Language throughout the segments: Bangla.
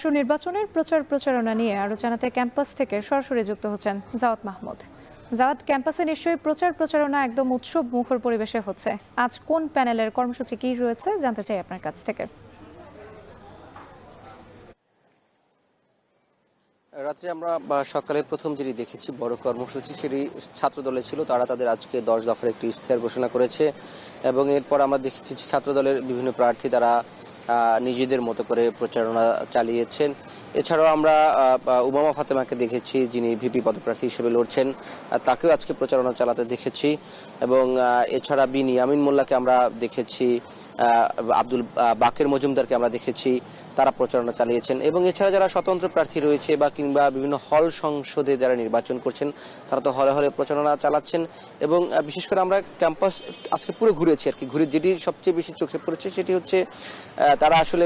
ডাকসু নির্বাচনের প্রচার প্রচারণা নিয়ে আরো জানাতে ক্যাম্পাস থেকে সরাসরি যুক্ত হচ্ছেন জাওয়াদ মাহমুদ। জাওয়াদ, ক্যাম্পাসে নিশ্চয়ই প্রচার প্রচারণা একদম উৎসব মুখর পরিবেশে হচ্ছে। আজ কোন প্যানেলের কর্মসূচি কি রয়েছে জানতে চাই আপনার কাছ থেকে। রাত্রে আমরা সকালে প্রথম যেটি দেখেছি বড় কর্মসূচি সেটি ছাত্র দলে ছিল। তারা তাদের আজকে 10 দফার একটি ইশতেহার ঘোষণা করেছে এবং এরপর আমরা দেখেছি ছাত্র দলের বিভিন্ন প্রার্থী তারা নিজেদের মতো করে প্রচারণা চালিয়েছেন। এছাড়াও আমরা উমামা ফাতেমাকে দেখেছি, যিনি ভিপি পদপ্রার্থী হিসেবে লড়ছেন, তাকেও আজকে প্রচারণা চালাতে দেখেছি। এবং এছাড়া বিনি আমিন মোল্লাকে আমরা দেখেছি, আব্দুল বাকের মজুমদারকে আমরা দেখেছি, তারা প্রচারণা চালিয়েছেন। এবং এছাড়া যারা স্বতন্ত্র প্রার্থী রয়েছে বা কিংবা বিভিন্ন হল সংসদে যারা নির্বাচন করছেন তারা তো হলে হলে প্রচারণা চালাচ্ছেন। এবং বিশেষ করে আমরা ক্যাম্পাস আজকে পুরো ঘুরেছি আর কি। ঘুরে যেটি সবচেয়ে বেশি চোখে পড়েছে সেটি হচ্ছে তারা আসলে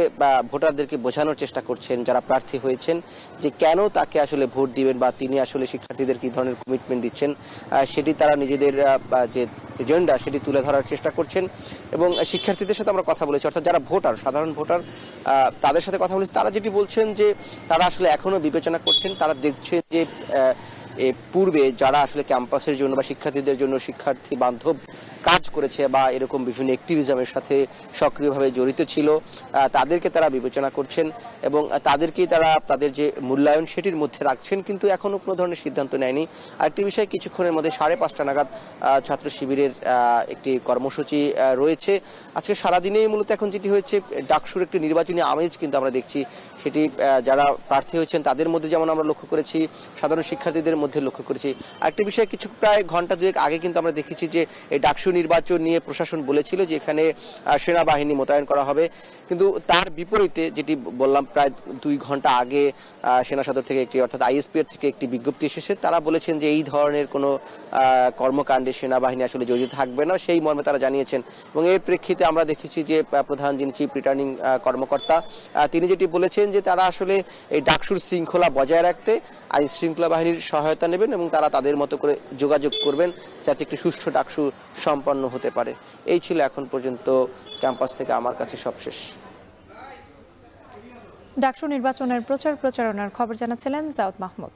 ভোটারদেরকে বোঝানোর চেষ্টা করছেন যারা প্রার্থী হয়েছেন যে কেন তাকে আসলে ভোট দিবেন বা তিনি আসলে শিক্ষার্থীদের কি ধরনের কমিটমেন্ট দিচ্ছেন সেটি তারা নিজেদের যে এজেন্ডা সেটি তুলে ধরার চেষ্টা করছেন। এবং শিক্ষার্থীদের সাথে আমরা কথা বলেছি, অর্থাৎ যারা ভোটার, সাধারণ ভোটার, তাদের সাথে কথা বলেছি। তারা যেটি বলছেন যে তারা আসলে এখনো বিবেচনা করছেন, তারা দেখছেন যে পূর্বে যারা আসলে ক্যাম্পাসের জন্য বা শিক্ষার্থীদের জন্য শিক্ষার্থী বান্ধব কাজ করেছে বা এরকম বিভিন্ন অ্যাক্টিভিজমের সাথে সক্রিয়ভাবে জড়িত ছিল তাদেরকে তারা বিবেচনা করছেন এবং তাদেরকেই তারা তাদের যে মূল্যায়ন সেটির মধ্যে রাখছেন, কিন্তু এখনো কোনো ধরনের সিদ্ধান্ত নেয়নি। আরেকটি বিষয়, কিছুক্ষণের মধ্যে 5:30 নাগাদ ছাত্র শিবিরের একটি কর্মসূচি রয়েছে। আজকে সারাদিনেই মূলত এখন যেটি হয়েছে ডাকসুর একটি নির্বাচনী আমেজ কিন্তু আমরা দেখছি, সেটি যারা প্রার্থী হয়েছেন তাদের মধ্যে যেমন আমরা লক্ষ্য করেছি, সাধারণ শিক্ষার্থীদের মধ্যে লক্ষ্য করেছি। আরেকটি বিষয়, কিছু প্রায় ঘন্টা দুয়েক আগে কিন্তু আমরা দেখেছি যে এই ডাকসু নির্বাচন নিয়ে প্রশাসন বলেছিল যে এখানে সেনাবাহিনী মোতায়েন করা হবে, কিন্তু তার বিপরীতে যেটি বললাম প্রায় 2 ঘন্টা আগে সেনা সদর থেকে একটি অর্থাৎ আইএসপিআর থেকে একটি বিজ্ঞপ্তি এসেছে। তারা বলেছেন যে এই ধরনের কোনো কর্মকাণ্ডে সেনাবাহিনী আসলে জড়িত থাকবে না, সেই মর্মে তারা জানিয়েছেন। এবং এর প্রেক্ষিতে আমরা দেখেছি যে প্রধান যিনি চিফ রিটার্নিং কর্মকর্তা তিনি যেটি বলেছেন যে তারা আসলে এই ডাকসুর শৃঙ্খলা বজায় রাখতে আইন শৃঙ্খলা বাহিনীর সহায়তা নেবেন এবং তারা তাদের মতো করে যোগাযোগ করবেন যাতে একটি সুষ্ঠু ডাকসু সম্পন্ন হতে পারে। এই ছিল এখন পর্যন্ত ক্যাম্পাস থেকে আমার কাছে সবশেষ। ডাকসু নির্বাচনের প্রচার প্রচারণার খবর জানাচ্ছিলেন জাওয়াদ মাহমুদ।